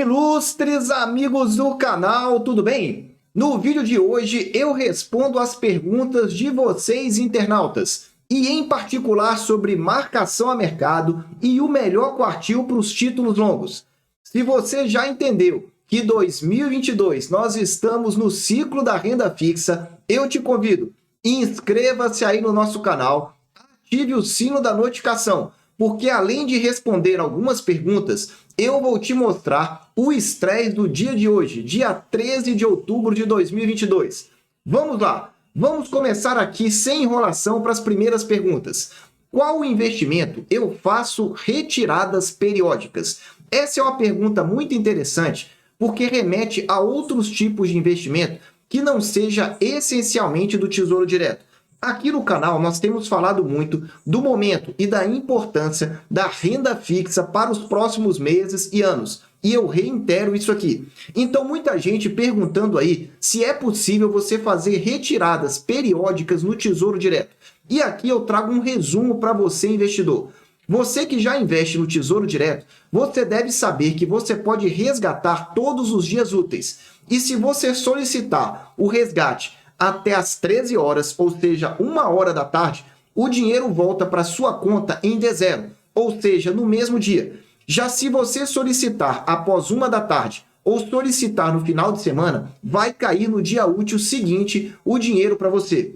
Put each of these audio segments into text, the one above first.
Ilustres amigos do canal, tudo bem? No vídeo de hoje eu respondo as perguntas de vocês internautas e em particular sobre marcação a mercado e o melhor quartil para os títulos longos. Se você já entendeu que 2022 nós estamos no ciclo da renda fixa, eu te convido, inscreva-se aí no nosso canal, ative o sino da notificação, porque além de responder algumas perguntas, eu vou te mostrar o estresse do dia de hoje, dia 13 de outubro de 2022. Vamos lá, vamos começar aqui sem enrolação para as primeiras perguntas. Qual investimento eu faço retiradas periódicas? Essa é uma pergunta muito interessante, porque remete a outros tipos de investimento que não seja essencialmente do Tesouro Direto. Aqui no canal nós temos falado muito do momento e da importância da renda fixa para os próximos meses e anos. E eu reitero isso aqui. Então muita gente perguntando aí se é possível você fazer retiradas periódicas no Tesouro Direto. E aqui eu trago um resumo para você, investidor. Você que já investe no Tesouro Direto, você deve saber que você pode resgatar todos os dias úteis. E se você solicitar o resgate até às 13 horas, ou seja, 1h da tarde, o dinheiro volta para sua conta em D0, ou seja, no mesmo dia. Já se você solicitar após 1 da tarde ou solicitar no final de semana, vai cair no dia útil seguinte o dinheiro para você.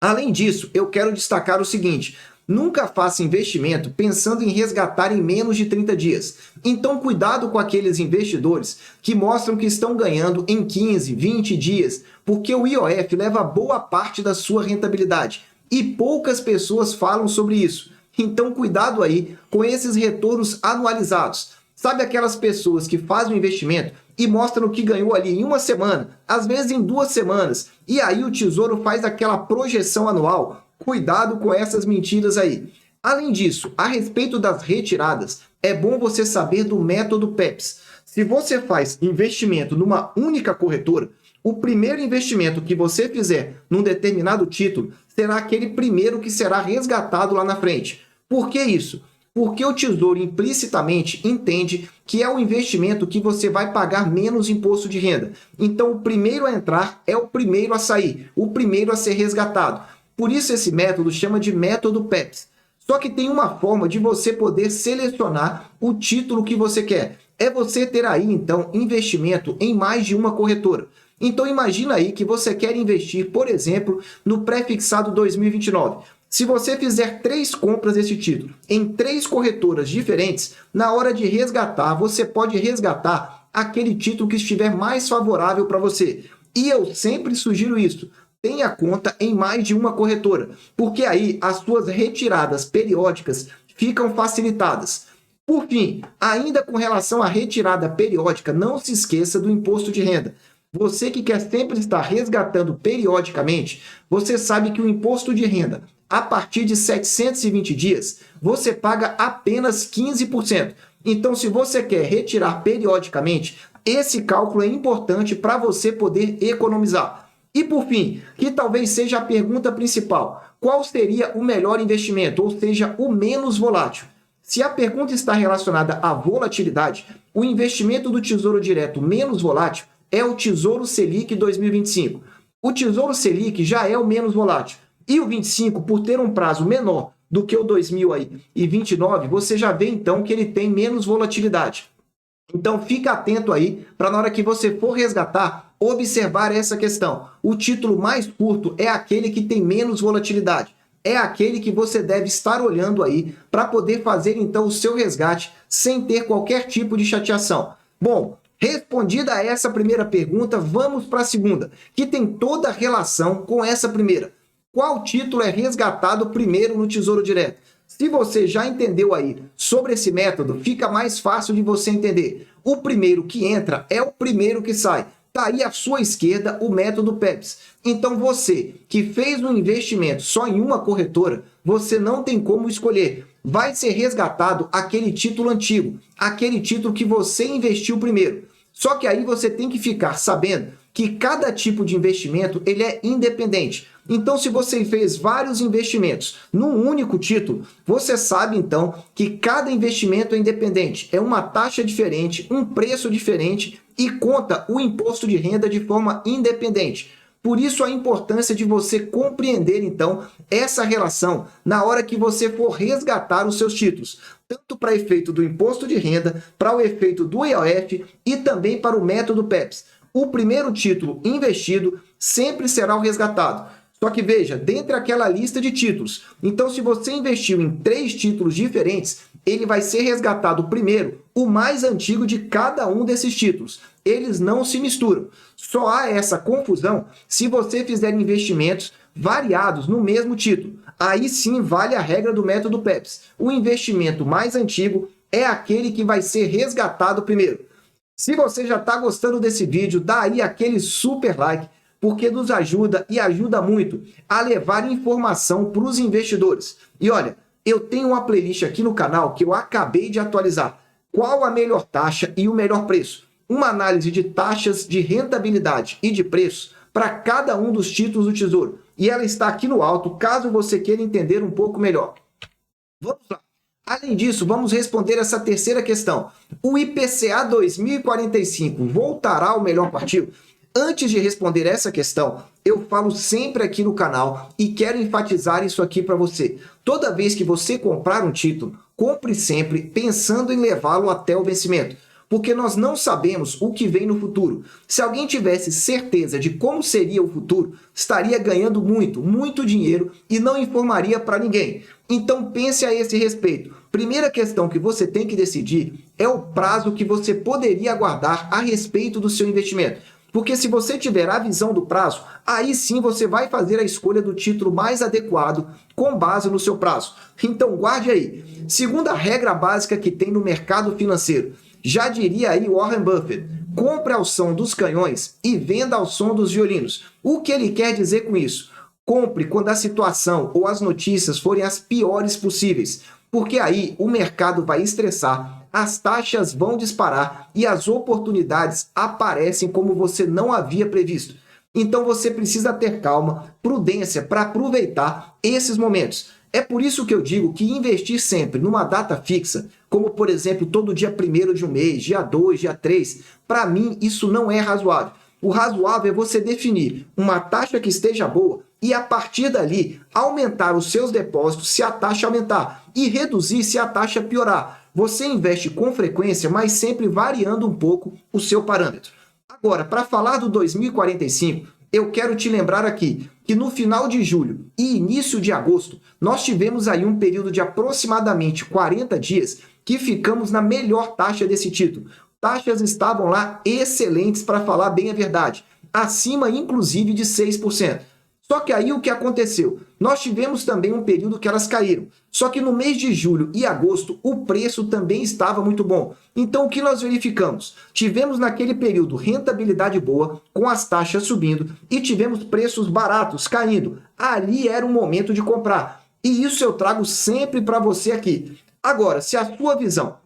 Além disso, eu quero destacar o seguinte: nunca faça investimento pensando em resgatar em menos de 30 dias. Então, cuidado com aqueles investidores que mostram que estão ganhando em 15, 20 dias, porque o IOF leva boa parte da sua rentabilidade. E poucas pessoas falam sobre isso. Então, cuidado aí com esses retornos anualizados. Sabe aquelas pessoas que fazem o investimento e mostram o que ganhou ali em 1 semana, às vezes em 2 semanas, e aí o Tesouro faz aquela projeção anual? Cuidado com essas mentiras aí. Além disso, a respeito das retiradas, é bom você saber do método PEPS. Se você faz investimento numa única corretora, o primeiro investimento que você fizer num determinado título será aquele primeiro que será resgatado lá na frente. Por que isso? Porque o Tesouro implicitamente entende que é o investimento que você vai pagar menos imposto de renda. Então, o primeiro a entrar é o primeiro a sair, o primeiro a ser resgatado. Por isso esse método chama de método PEPS. Só que tem uma forma de você poder selecionar o título que você quer. É você ter aí, então, investimento em mais de uma corretora. Então imagina aí que você quer investir, por exemplo, no pré-fixado 2029. Se você fizer 3 compras desse título em 3 corretoras diferentes, na hora de resgatar, você pode resgatar aquele título que estiver mais favorável para você. E eu sempre sugiro isso. Tenha conta em mais de uma corretora, porque aí as suas retiradas periódicas ficam facilitadas. Por fim, ainda com relação à retirada periódica, não se esqueça do imposto de renda. Você que quer sempre estar resgatando periodicamente, você sabe que o imposto de renda, a partir de 720 dias, você paga apenas 15%. Então, se você quer retirar periodicamente, esse cálculo é importante para você poder economizar. E por fim, que talvez seja a pergunta principal: qual seria o melhor investimento, ou seja, o menos volátil? Se a pergunta está relacionada à volatilidade, o investimento do Tesouro Direto menos volátil é o Tesouro Selic 2025. O Tesouro Selic já é o menos volátil. E o 25, por ter um prazo menor do que o 2029, você já vê então que ele tem menos volatilidade. Então fica atento aí para na hora que você for resgatar, observar essa questão. O título mais curto é aquele que tem menos volatilidade. É aquele que você deve estar olhando aí para poder fazer então o seu resgate sem ter qualquer tipo de chateação. Bom, respondida essa primeira pergunta, vamos para a segunda, que tem toda a relação com essa primeira. Qual título é resgatado primeiro no Tesouro Direto? Se você já entendeu aí sobre esse método, fica mais fácil de você entender. O primeiro que entra é o primeiro que sai. Está aí à sua esquerda o método PEPS. Então você que fez um investimento só em uma corretora, você não tem como escolher. Vai ser resgatado aquele título antigo, aquele título que você investiu primeiro. Só que aí você tem que ficar sabendo que cada tipo de investimento ele é independente. Então, se você fez vários investimentos num único título, você sabe então que cada investimento é independente, é uma taxa diferente, um preço diferente e conta o imposto de renda de forma independente. Por isso a importância de você compreender, então, essa relação na hora que você for resgatar os seus títulos, tanto para efeito do imposto de renda, para o efeito do IOF e também para o método PEPS. O primeiro título investido sempre será o resgatado. Só que veja, dentre aquela lista de títulos, então se você investiu em 3 títulos diferentes, ele vai ser resgatado primeiro, o mais antigo de cada um desses títulos. Eles não se misturam. Só há essa confusão se você fizer investimentos variados no mesmo título. Aí sim vale a regra do método PEPS. O investimento mais antigo é aquele que vai ser resgatado primeiro. Se você já está gostando desse vídeo, dá aí aquele super like, porque nos ajuda e ajuda muito a levar informação para os investidores. E olha, eu tenho uma playlist aqui no canal que eu acabei de atualizar. Qual a melhor taxa e o melhor preço? Uma análise de taxas de rentabilidade e de preço para cada um dos títulos do Tesouro. E ela está aqui no alto, caso você queira entender um pouco melhor. Vamos lá. Além disso, vamos responder essa terceira questão. O IPCA 2045 voltará ao melhor partido? Antes de responder essa questão, eu falo sempre aqui no canal e quero enfatizar isso aqui para você. Toda vez que você comprar um título, compre sempre pensando em levá-lo até o vencimento, porque nós não sabemos o que vem no futuro. Se alguém tivesse certeza de como seria o futuro, estaria ganhando muito dinheiro e não informaria para ninguém. Então pense a esse respeito. Primeira questão que você tem que decidir é o prazo que você poderia aguardar a respeito do seu investimento. Porque se você tiver a visão do prazo, aí sim você vai fazer a escolha do título mais adequado com base no seu prazo. Então guarde aí. Segunda regra básica que tem no mercado financeiro. Já diria aí Warren Buffett, compre ao som dos canhões e venda ao som dos violinos. O que ele quer dizer com isso? Compre quando a situação ou as notícias forem as piores possíveis, porque aí o mercado vai estressar, as taxas vão disparar e as oportunidades aparecem como você não havia previsto. Então você precisa ter calma, prudência para aproveitar esses momentos. É por isso que eu digo que investir sempre numa data fixa, como por exemplo todo dia 1º de um mês, dia 2, dia 3, para mim isso não é razoável. O razoável é você definir uma taxa que esteja boa e a partir dali aumentar os seus depósitos se a taxa aumentar e reduzir se a taxa piorar. Você investe com frequência, mas sempre variando um pouco o seu parâmetro. Agora, para falar do 2045, eu quero te lembrar aqui que no final de julho e início de agosto, nós tivemos aí um período de aproximadamente 40 dias que ficamos na melhor taxa desse título. Taxas estavam lá excelentes, para falar bem a verdade, acima inclusive de 6%. Só que aí o que aconteceu? Nós tivemos também um período que elas caíram. Só que no mês de julho e agosto, o preço também estava muito bom. Então, o que nós verificamos? Tivemos naquele período rentabilidade boa, com as taxas subindo, e tivemos preços baratos caindo. Ali era o momento de comprar. E isso eu trago sempre para você aqui. Agora, se a sua visão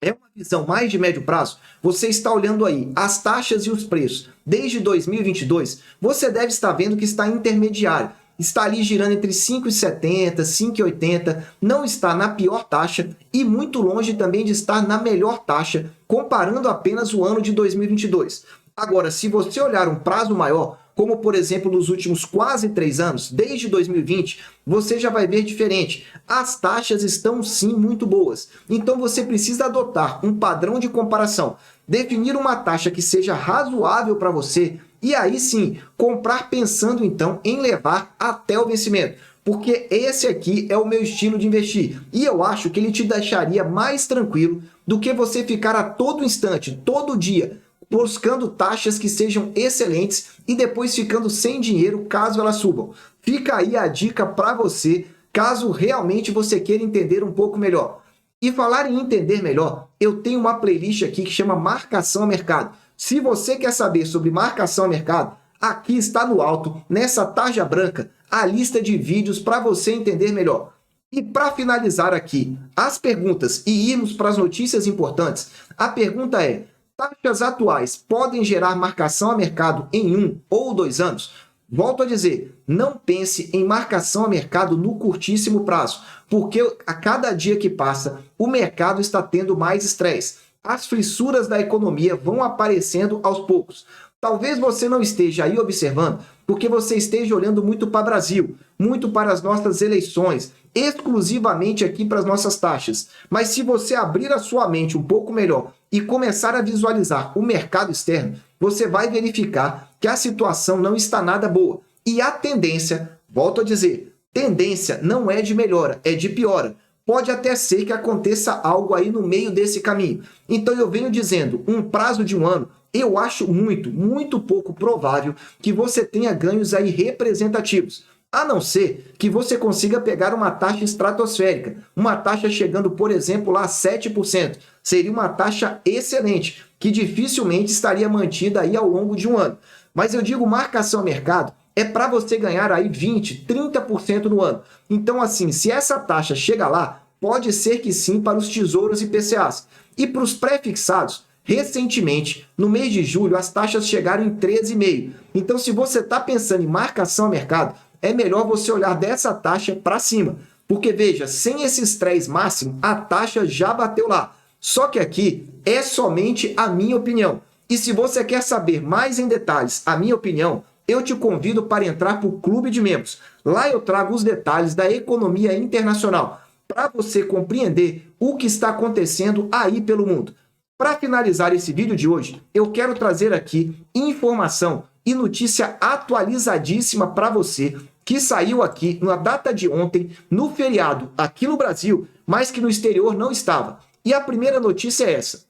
é uma visão mais de médio prazo, você está olhando aí as taxas e os preços desde 2022, você deve estar vendo que está intermediário. Está ali girando entre 5,70, 5,80, não está na pior taxa e muito longe também de estar na melhor taxa, comparando apenas o ano de 2022. Agora, se você olhar um prazo maior, como por exemplo nos últimos quase 3 anos, desde 2020, você já vai ver diferente. As taxas estão sim muito boas. Então você precisa adotar um padrão de comparação, definir uma taxa que seja razoável para você e aí sim comprar pensando então em levar até o vencimento. Porque esse aqui é o meu estilo de investir e eu acho que ele te deixaria mais tranquilo do que você ficar a todo instante, todo dia, buscando taxas que sejam excelentes e depois ficando sem dinheiro caso elas subam. Fica aí a dica para você, caso realmente você queira entender um pouco melhor. E falar em entender melhor, eu tenho uma playlist aqui que chama Marcação a Mercado. Se você quer saber sobre marcação a mercado, aqui está no alto, nessa tarja branca, a lista de vídeos para você entender melhor. E para finalizar aqui, as perguntas e irmos para as notícias importantes, a pergunta é: taxas atuais podem gerar marcação a mercado em 1 ou 2 anos? Volto a dizer, não pense em marcação a mercado no curtíssimo prazo, porque a cada dia que passa, o mercado está tendo mais estresse. As fissuras da economia vão aparecendo aos poucos. Talvez você não esteja aí observando, porque você esteja olhando muito para o Brasil, muito para as nossas eleições, exclusivamente aqui para as nossas taxas. Mas se você abrir a sua mente um pouco melhor e começar a visualizar o mercado externo, você vai verificar que a situação não está nada boa. E a tendência, volto a dizer, tendência não é de melhora, é de piora. Pode até ser que aconteça algo aí no meio desse caminho. Então eu venho dizendo, um prazo de 1 ano, eu acho muito pouco provável que você tenha ganhos aí representativos. A não ser que você consiga pegar uma taxa estratosférica, uma taxa chegando, por exemplo, lá a 7%. Seria uma taxa excelente, que dificilmente estaria mantida aí ao longo de 1 ano. Mas eu digo marcação a mercado, é para você ganhar aí 20%, 30% no ano. Então, assim, se essa taxa chega lá, pode ser que sim para os tesouros e PCAs. E para os pré-fixados, recentemente, no mês de julho, as taxas chegaram em 13,5%. Então, se você está pensando em marcação a mercado, é melhor você olhar dessa taxa para cima. Porque, veja, sem esse estresse máximo, a taxa já bateu lá. Só que aqui é somente a minha opinião. E se você quer saber mais em detalhes a minha opinião, eu te convido para entrar para o Clube de Membros. Lá eu trago os detalhes da economia internacional, para você compreender o que está acontecendo aí pelo mundo. Para finalizar esse vídeo de hoje, eu quero trazer aqui informação e notícia atualizadíssima para você, que saiu aqui na data de ontem, no feriado aqui no Brasil, mas que no exterior não estava. E a primeira notícia é essa: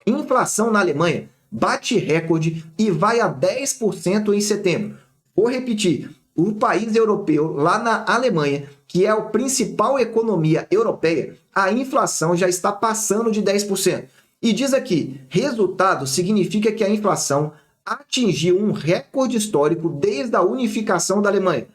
inflação na Alemanha bate recorde e vai a 10% em setembro. Vou repetir, o país europeu, lá na Alemanha, que é a principal economia europeia, a inflação já está passando de 10%. E diz aqui, resultado significa que a inflação atingiu um recorde histórico desde a unificação da Alemanha.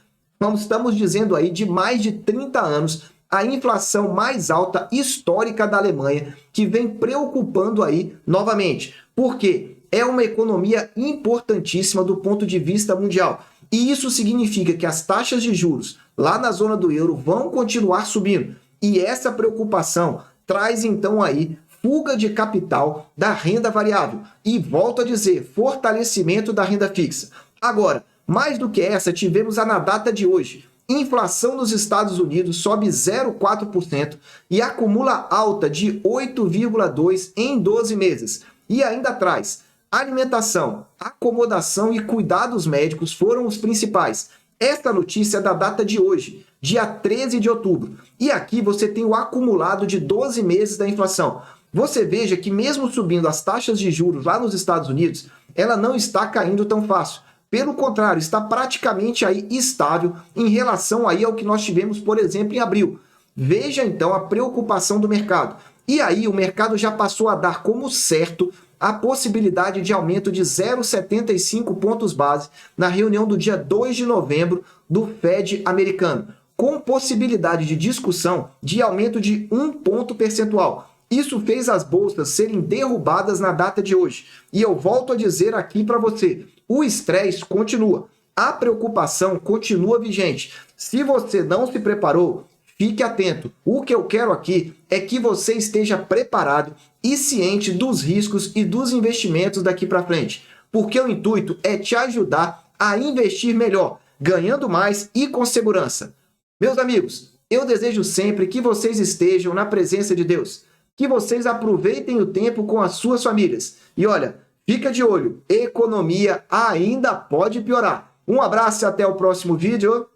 Estamos dizendo aí de mais de 30 anos, a inflação mais alta histórica da Alemanha, que vem preocupando aí novamente. Porque é uma economia importantíssima do ponto de vista mundial. E isso significa que as taxas de juros lá na zona do euro vão continuar subindo. E essa preocupação traz então aí fuga de capital da renda variável. E volto a dizer, fortalecimento da renda fixa. Agora, mais do que essa, tivemos na data de hoje. Inflação nos Estados Unidos sobe 0,4% e acumula alta de 8,2% em 12 meses. E ainda traz alimentação, acomodação e cuidados médicos foram os principais. Esta notícia é da data de hoje, dia 13 de outubro. E aqui você tem o acumulado de 12 meses da inflação. Você veja que mesmo subindo as taxas de juros lá nos Estados Unidos, ela não está caindo tão fácil. Pelo contrário, está praticamente aí estável em relação aí ao que nós tivemos, por exemplo, em abril. Veja então a preocupação do mercado. E aí o mercado já passou a dar como certo a possibilidade de aumento de 0,75 pontos base na reunião do dia 2 de novembro do Fed americano, com possibilidade de discussão de aumento de 1 ponto percentual. Isso fez as bolsas serem derrubadas na data de hoje. E eu volto a dizer aqui para você, o estresse continua, a preocupação continua vigente. Se você não se preparou, fique atento. O que eu quero aqui é que você esteja preparado e ciente dos riscos e dos investimentos daqui para frente. Porque o intuito é te ajudar a investir melhor, ganhando mais e com segurança. Meus amigos, eu desejo sempre que vocês estejam na presença de Deus, que vocês aproveitem o tempo com as suas famílias. E olha, fica de olho, economia ainda pode piorar. Um abraço e até o próximo vídeo.